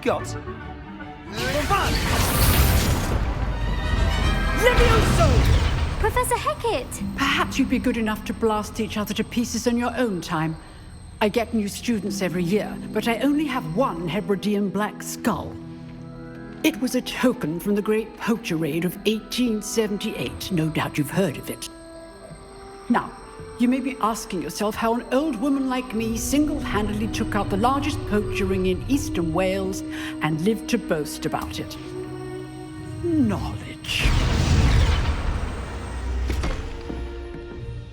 got? Levioso! Professor Hecat! Perhaps you'd be good enough to blast each other to pieces in your own time. I get new students every year, but I only have one Hebridean black skull. It was a token from the Great Poacher Raid of 1878. No doubt you've heard of it. Now, you may be asking yourself how an old woman like me single-handedly took out the largest poacher ring in eastern Wales and lived to boast about it. Knowledge.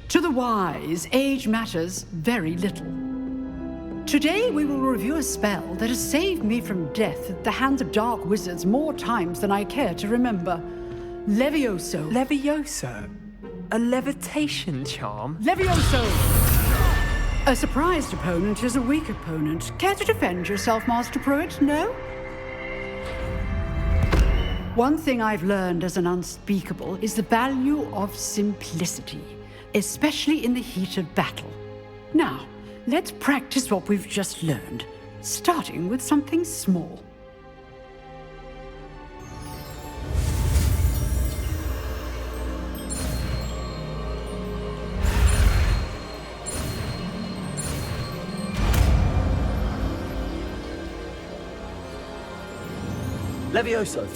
To the wise, age matters very little. Today we will review a spell that has saved me from death at the hands of dark wizards more times than I care to remember. Levioso. Levioso? A levitation charm? Levioso! A surprised opponent is a weak opponent. Care to defend yourself, Master Pruitt? No? One thing I've learned as an unspeakable is the value of simplicity, especially in the heat of battle. Now, let's practice what we've just learned, starting with something small. Levioso.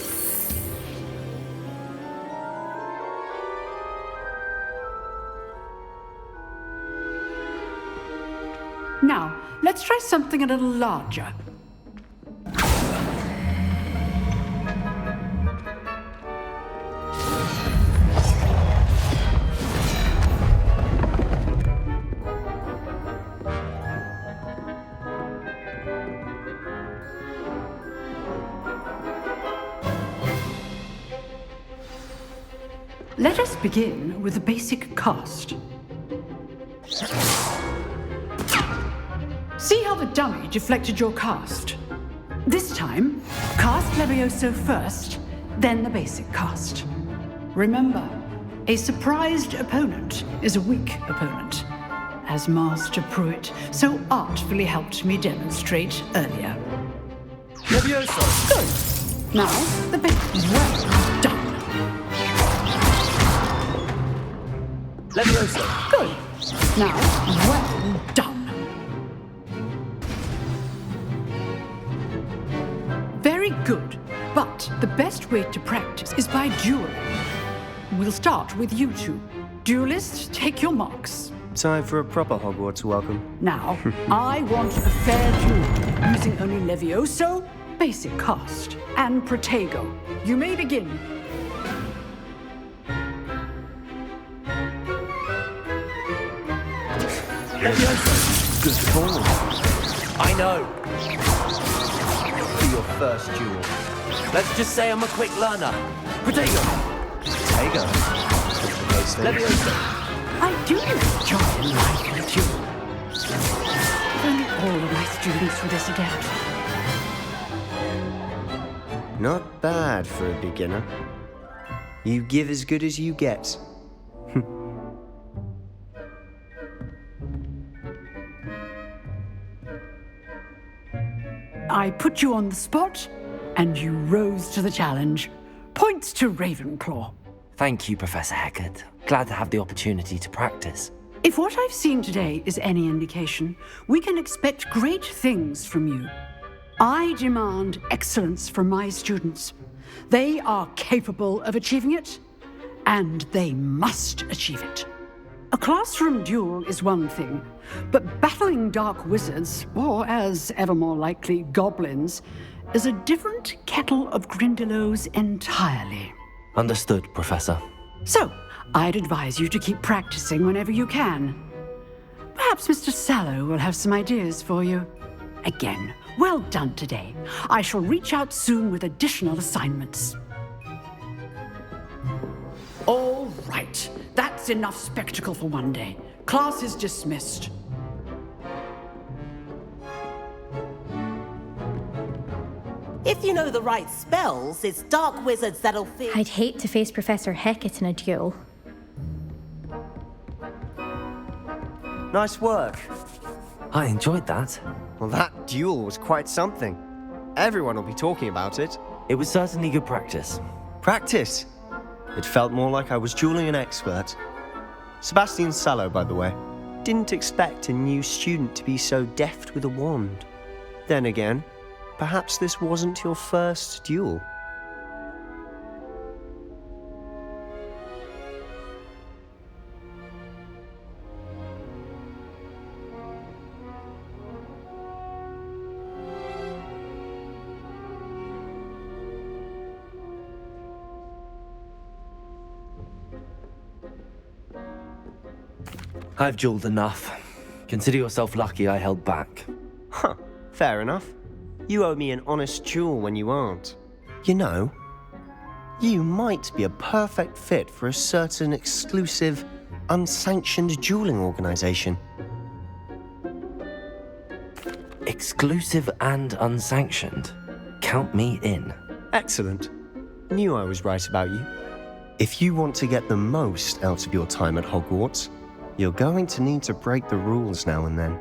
Now, let's try something a little larger. Let us begin with the basic cast. See how the dummy deflected your cast? This time, cast Levioso first, then the basic cast. Remember, a surprised opponent is a weak opponent, as Master Pruitt so artfully helped me demonstrate earlier. Levioso. Good. Now, the basic. Well done. Levioso. Good. Now, well done. Very good. But the best way to practice is by dueling. We'll start with you two. Duelists, take your marks. Time for a proper Hogwarts welcome. Now, I want a fair duel, using only Levioso, basic cast, and Protego. You may begin. Good ball. I know. For your first duel. Let's just say I'm a quick learner. Protego. Protego. Levioso. I do enjoy a lively duel. If only all of my students were this adept. Not bad for a beginner. You give as good as you get. I put you on the spot, and you rose to the challenge. Points to Ravenclaw. Thank you, Professor Hecat. Glad to have the opportunity to practice. If what I've seen today is any indication, we can expect great things from you. I demand excellence from my students. They are capable of achieving it, and they must achieve it. A classroom duel is one thing, but battling dark wizards, or as ever more likely, goblins, is a different kettle of Grindylows entirely. Understood, Professor. So, I'd advise you to keep practicing whenever you can. Perhaps Mr. Sallow will have some ideas for you. Again, well done today. I shall reach out soon with additional assignments. All right. That's enough spectacle for one day. Class is dismissed. If you know the right spells, it's dark wizards that'll fear. I'd hate to face Professor Hecat in a duel. Nice work. I enjoyed that. Well, that duel was quite something. Everyone will be talking about it. It was certainly good practice. Practice. It felt more like I was dueling an expert. Sebastian Sallow, by the way. Didn't expect a new student to be so deft with a wand. Then again, perhaps this wasn't your first duel. I've dueled enough. Consider yourself lucky I held back. Huh, fair enough. You owe me an honest duel when you aren't. You know, you might be a perfect fit for a certain exclusive, unsanctioned dueling organization. Exclusive and unsanctioned. Count me in. Excellent. Knew I was right about you. If you want to get the most out of your time at Hogwarts, you're going to need to break the rules now and then.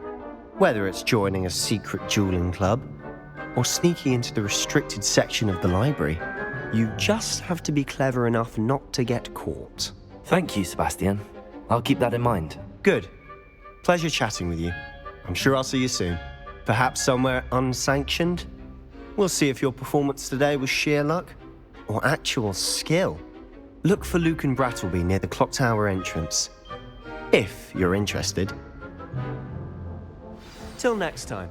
Whether it's joining a secret dueling club or sneaking into the restricted section of the library, you just have to be clever enough not to get caught. Thank you, Sebastian. I'll keep that in mind. Good. Pleasure chatting with you. I'm sure I'll see you soon. Perhaps somewhere unsanctioned? We'll see if your performance today was sheer luck or actual skill. Look for Luke and Brattleby near the clock tower entrance. If you're interested. Till next time.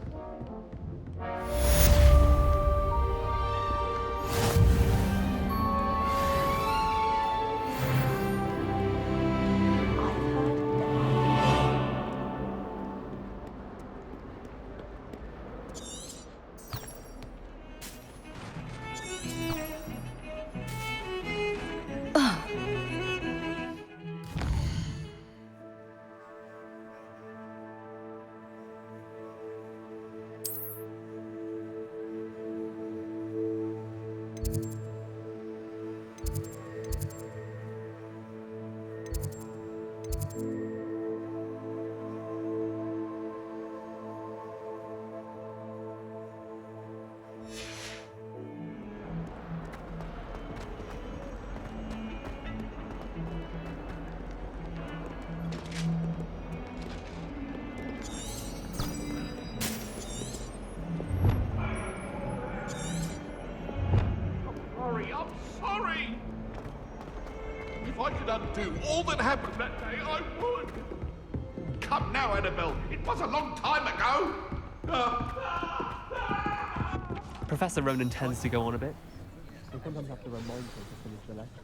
If I could undo all that happened that day, I would. Come now, Annabelle. It was a long time ago. Professor Ronan tends to go on a bit. I sometimes have to remind him to finish the lesson.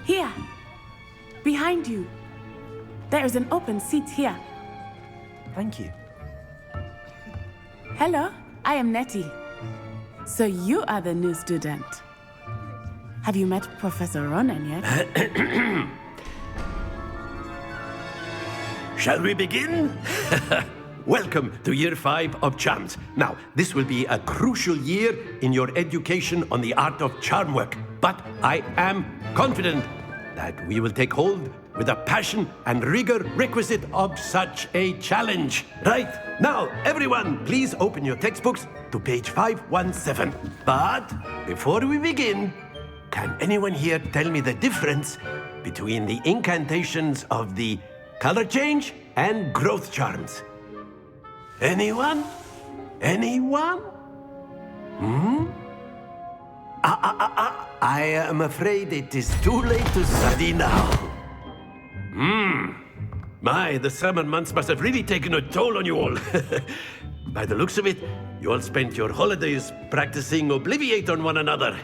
Here, behind you. There is an open seat here. Thank you. Hello, I am Nettie. So you are the new student. Have you met Professor Ronan yet? Shall we begin? Welcome to Year 5 of Charms. Now, this will be a crucial year in your education on the art of charm work. But I am confident that we will take hold with the passion and rigor requisite of such a challenge. Right, now, everyone, please open your textbooks to page 517. But before we begin, can anyone here tell me the difference between the incantations of the color change and growth charms? Anyone? Anyone? I am afraid it is too late to study now. My, the summer months must have really taken a toll on you all. By the looks of it, you all spent your holidays practicing Obliviate on one another.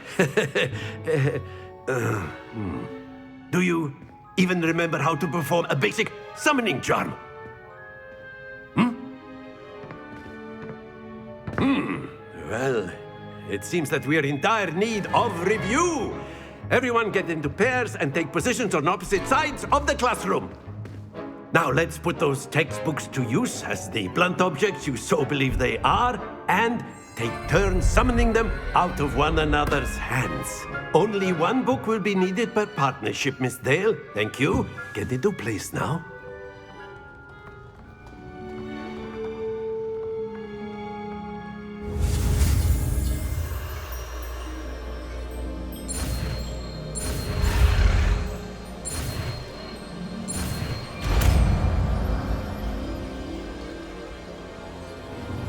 Do you even remember how to perform a basic summoning charm? Well, it seems that we are in dire need of review. Everyone get into pairs and take positions on opposite sides of the classroom. Now let's put those textbooks to use as the blunt objects you so believe they are, and take turns summoning them out of one another's hands. Only one book will be needed per partnership, Miss Dale. Thank you. Get into place now.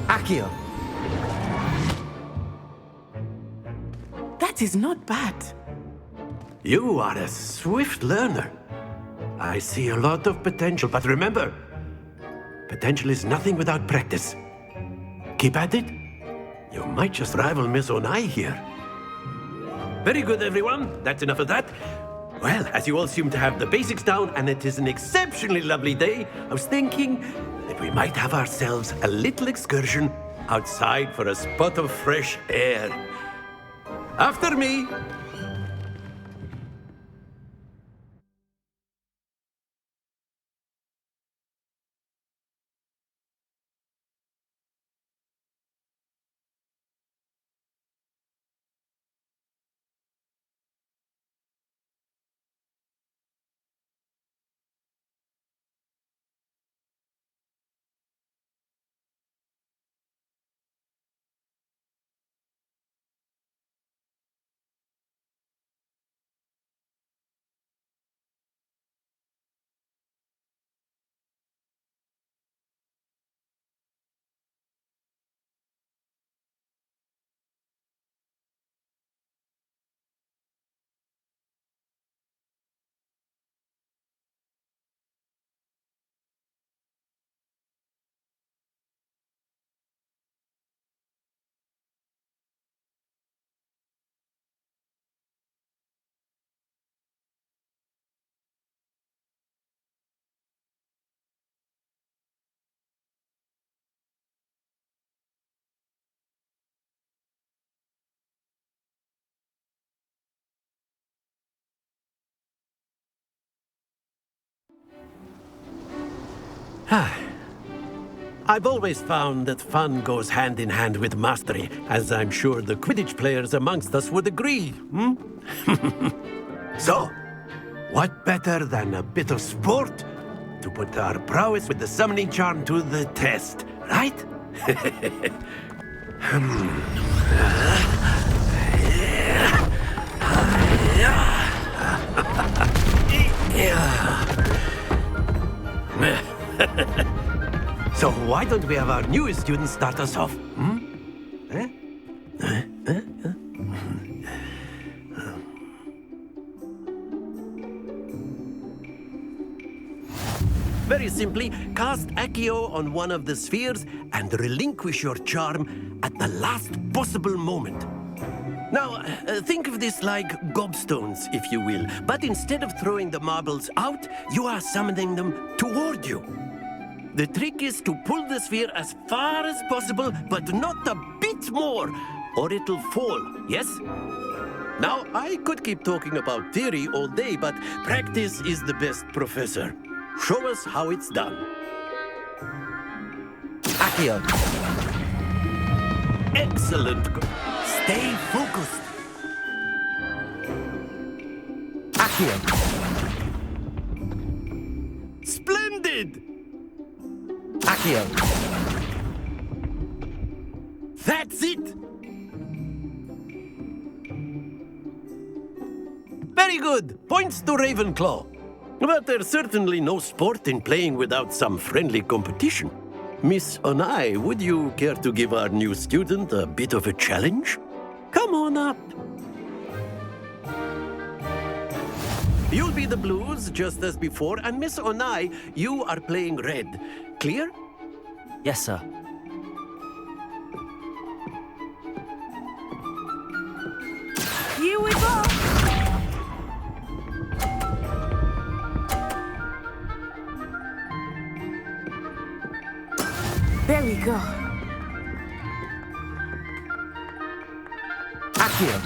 Accio. That is not bad. You are a swift learner. I see a lot of potential, but remember, potential is nothing without practice. Keep at it. You might just rival Miss Onai here. Very good, everyone. That's enough of that. Well, as you all seem to have the basics down, and it is an exceptionally lovely day, I was thinking that we might have ourselves a little excursion outside for a spot of fresh air. After me. I've always found that fun goes hand in hand with mastery, as I'm sure the Quidditch players amongst us would agree, So, what better than a bit of sport to put our prowess with the summoning charm to the test, right? So why don't we have our newest student start us off? Very simply, cast Accio on one of the spheres and relinquish your charm at the last possible moment. Now, think of this like gobstones, if you will, but instead of throwing the marbles out, you are summoning them toward you. The trick is to pull the sphere as far as possible, but not a bit more, or it'll fall, yes? Now, I could keep talking about theory all day, but practice is the best professor. Show us how it's done. Accio. Excellent. Stay focused. Accio. Splendid! Accio. That's it! Very good. Points to Ravenclaw. But there's certainly no sport in playing without some friendly competition. Miss Onai, would you care to give our new student a bit of a challenge? Come on up. You'll be the blues, just as before, and Miss Onai, you are playing red. Clear? Yes, sir. Here we go. There we go. Accio.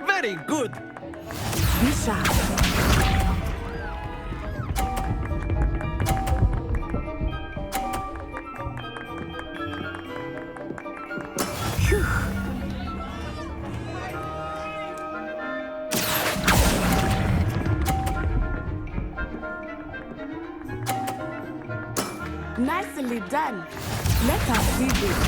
Very good. Be sharp. Nicely done. Let us see this.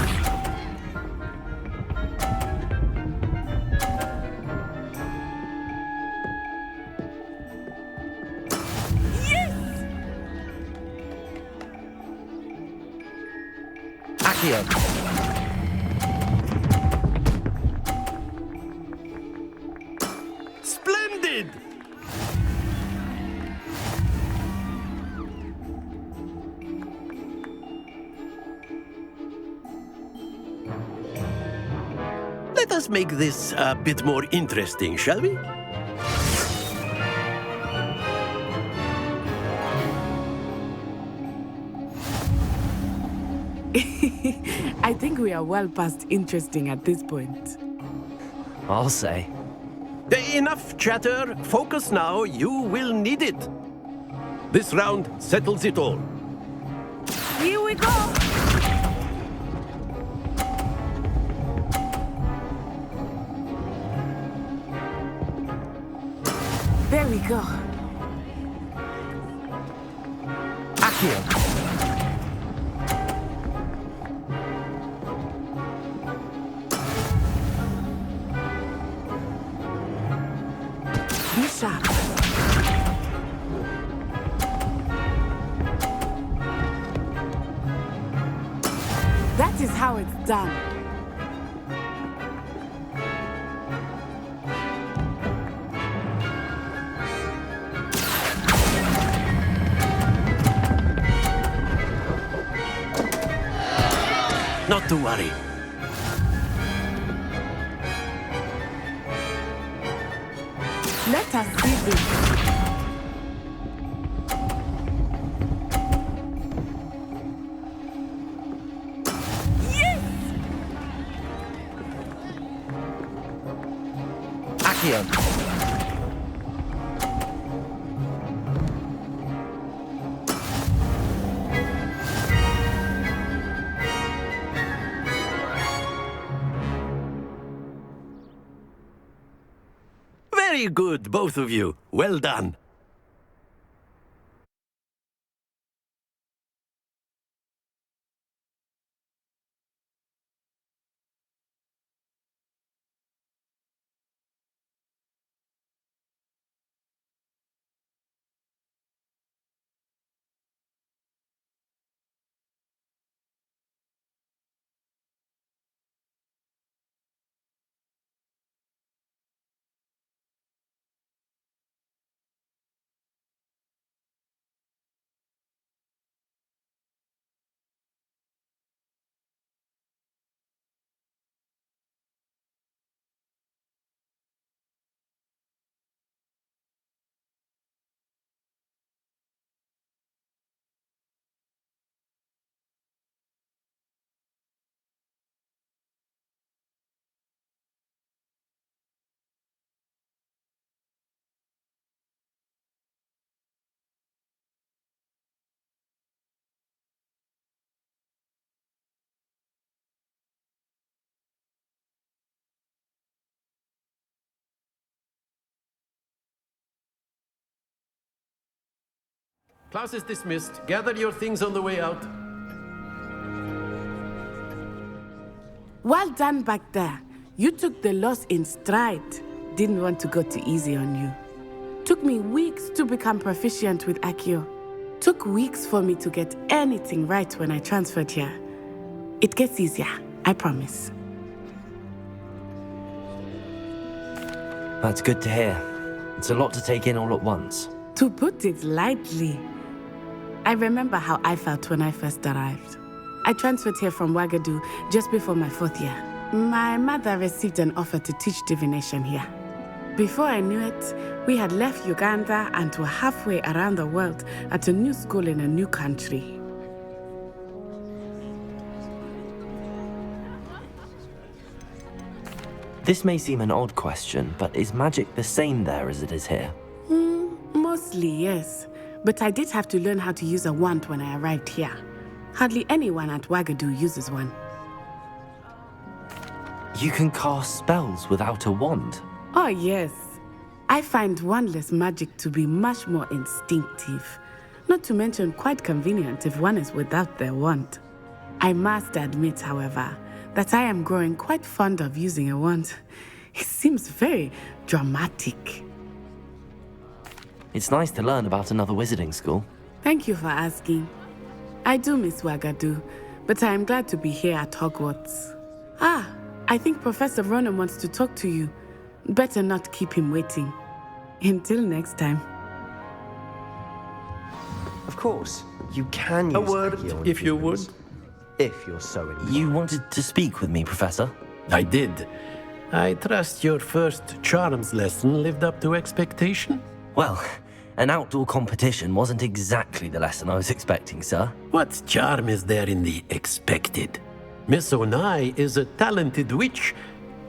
Accio. Splendid! Let us make this a bit more interesting, shall we? I think we are well past interesting at this point. I'll say. Enough chatter. Focus now. You will need it. This round settles it all. Here we go! There we go. Accio. Be sharp. That is how it's done. Not to worry. Let us see this. Yes! Accio. Very good, both of you. Well done. Class is dismissed. Gather your things on the way out. Well done back there. You took the loss in stride. Didn't want to go too easy on you. Took me weeks to become proficient with Accio. Took weeks for me to get anything right when I transferred here. It gets easier, I promise. That's good to hear. It's a lot to take in all at once. To put it lightly, I remember how I felt when I first arrived. I transferred here from Ouagadougou just before my 4th year. My mother received an offer to teach divination here. Before I knew it, we had left Uganda and were halfway around the world at a new school in a new country. This may seem an odd question, but is magic the same there as it is here? Mostly, yes. But I did have to learn how to use a wand when I arrived here. Hardly anyone at Ouagadougou uses one. You can cast spells without a wand? Oh, yes. I find wandless magic to be much more instinctive. Not to mention quite convenient if one is without their wand. I must admit, however, that I am growing quite fond of using a wand. It seems very dramatic. It's nice to learn about another wizarding school. Thank you for asking. I do miss Wagadu, but I am glad to be here at Hogwarts. Ah, I think Professor Ronan wants to talk to you. Better not keep him waiting. Until next time. Of course, you can use A word, Accio on if you humans, would. If you're so inclined. You wanted to speak with me, Professor? I did. I trust your first charms lesson lived up to expectation? Well, an outdoor competition wasn't exactly the lesson I was expecting, sir. What charm is there in the expected? Miss Onai is a talented witch.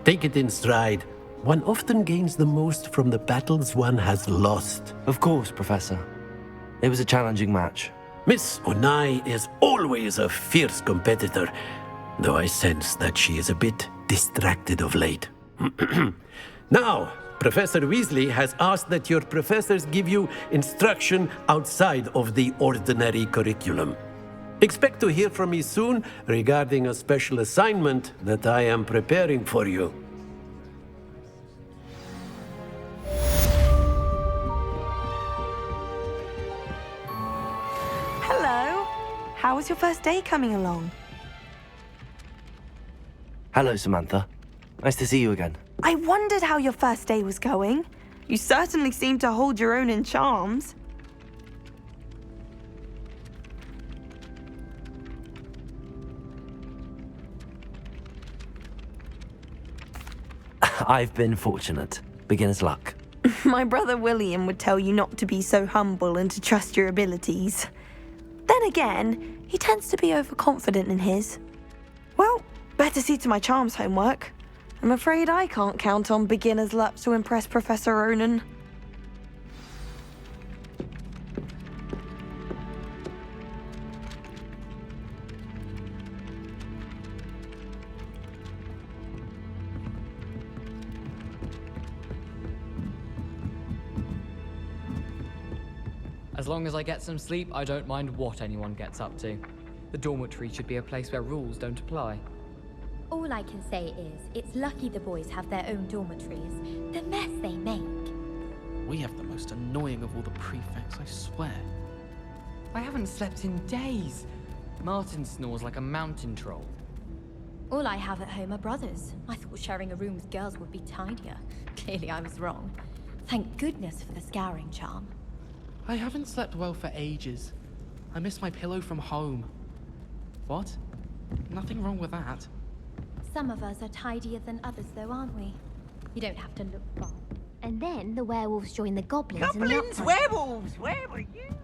Take it in stride. One often gains the most from the battles one has lost. Of course, Professor. It was a challenging match. Miss Onai is always a fierce competitor, though I sense that she is a bit distracted of late. Now, Professor Weasley has asked that your professors give you instruction outside of the ordinary curriculum. Expect to hear from me soon regarding a special assignment that I am preparing for you. Hello. How was your first day coming along? Hello, Samantha. Nice to see you again. I wondered how your first day was going. You certainly seem to hold your own in charms. I've been fortunate. Beginner's luck. My brother William would tell you not to be so humble and to trust your abilities. Then again, he tends to be overconfident in his. Well, better see to my charms homework. I'm afraid I can't count on beginner's luck to impress Professor Ronan. As long as I get some sleep, I don't mind what anyone gets up to. The dormitory should be a place where rules don't apply. All I can say is, it's lucky the boys have their own dormitories. The mess they make. We have the most annoying of all the prefects, I swear. I haven't slept in days. Martin snores like a mountain troll. All I have at home are brothers. I thought sharing a room with girls would be tidier. Clearly I was wrong. Thank goodness for the scouring charm. I haven't slept well for ages. I miss my pillow from home. What? Nothing wrong with that. Some of us are tidier than others though, aren't we? You don't have to look far. And then the werewolves join the goblins in the Goblins, werewolves, where were you?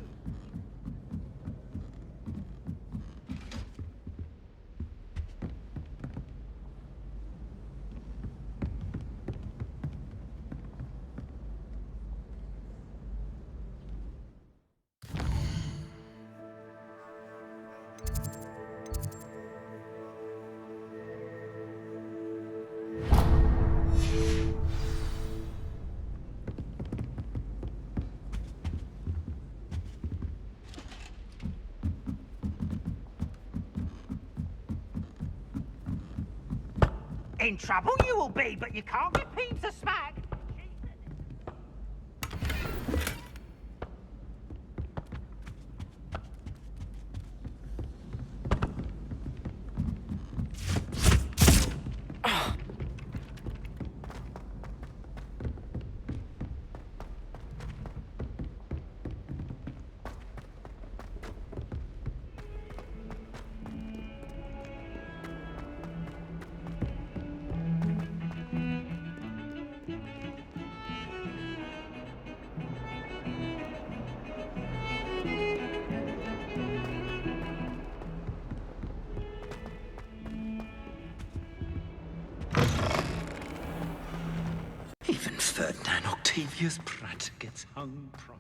In trouble you will be, but you can't get Pete to smack. Even Ferdinand Octavius Pratt gets hung pride.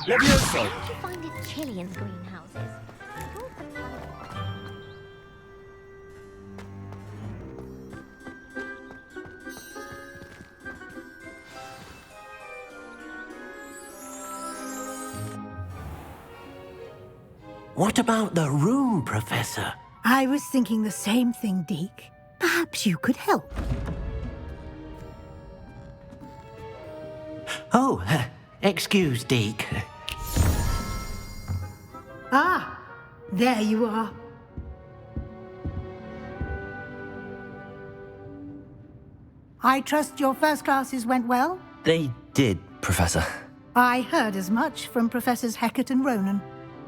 Levioso! I find it chilly in the greenhouses. What about the room, Professor? I was thinking the same thing, Deke. Perhaps you could help. Oh, excuse, Deke. Ah, there you are. I trust your first classes went well? They did, Professor. I heard as much from Professors Hecat and Ronan.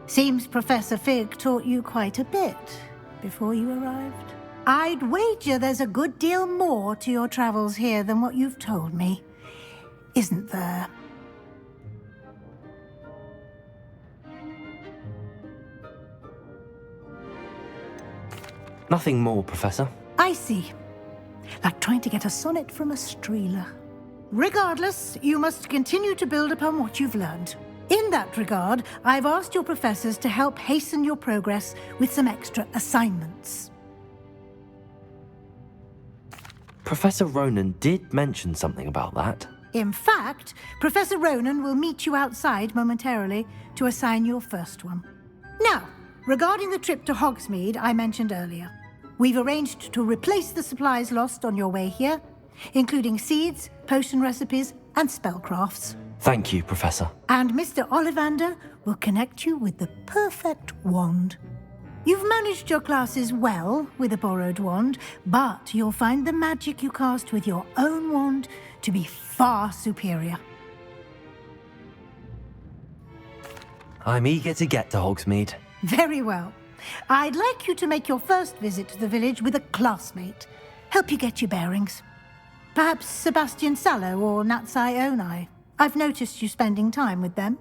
Seems Professor Fig taught you quite a bit before you arrived. I'd wager there's a good deal more to your travels here than what you've told me. Isn't there? Nothing more, Professor. I see. Like trying to get a sonnet from a streeler. Regardless, you must continue to build upon what you've learned. In that regard, I've asked your professors to help hasten your progress with some extra assignments. Professor Ronan did mention something about that. In fact, Professor Ronan will meet you outside momentarily to assign your first one. Now, regarding the trip to Hogsmeade I mentioned earlier, we've arranged to replace the supplies lost on your way here, including seeds, potion recipes, and spellcrafts. Thank you, Professor. And Mr. Ollivander will connect you with the perfect wand. You've managed your classes well with a borrowed wand, but you'll find the magic you cast with your own wand to be far superior. I'm eager to get to Hogsmeade. Very well. I'd like you to make your first visit to the village with a classmate. Help you get your bearings. Perhaps Sebastian Sallow or Natsai Onai. I've noticed you spending time with them.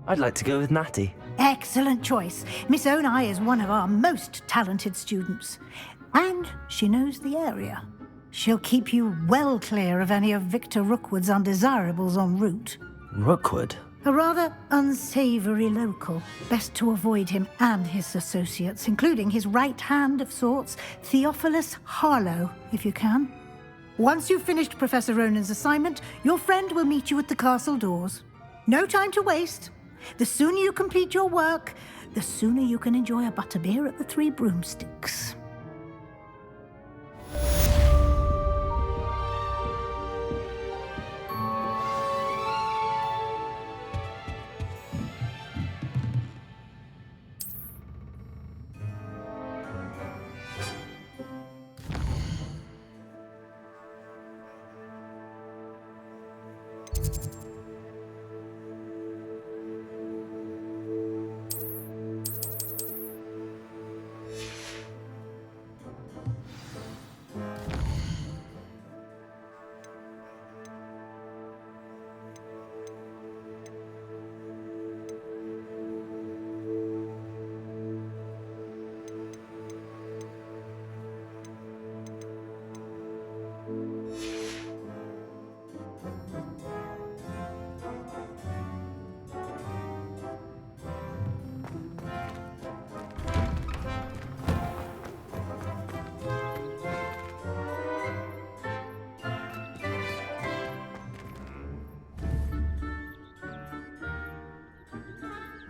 I'd like to go with Natty. Excellent choice. Miss Onai is one of our most talented students. And she knows the area. She'll keep you well clear of any of Victor Rookwood's undesirables en route. Rookwood? A rather unsavory local. Best to avoid him and his associates, including his right hand of sorts, Theophilus Harlow, if you can. Once you've finished Professor Ronan's assignment, your friend will meet you at the castle doors. No time to waste. The sooner you complete your work, the sooner you can enjoy a butterbeer at the Three Broomsticks.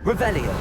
Revelio.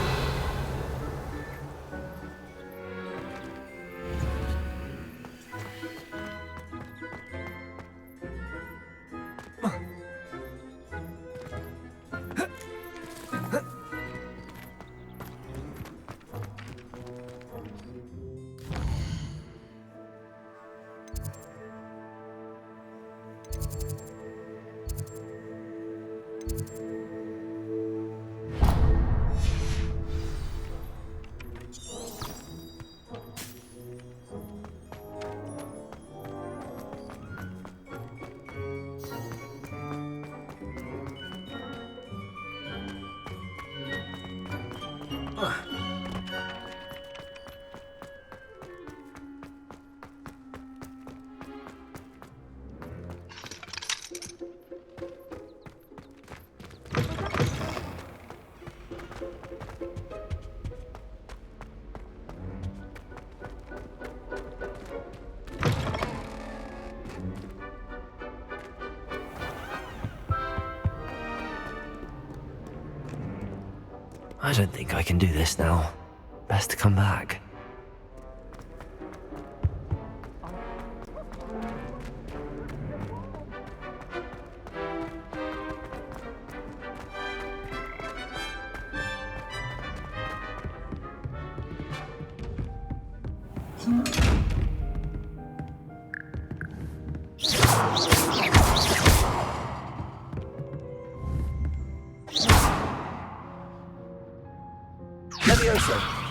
I don't think I can do this now. Best to come back. Levioso.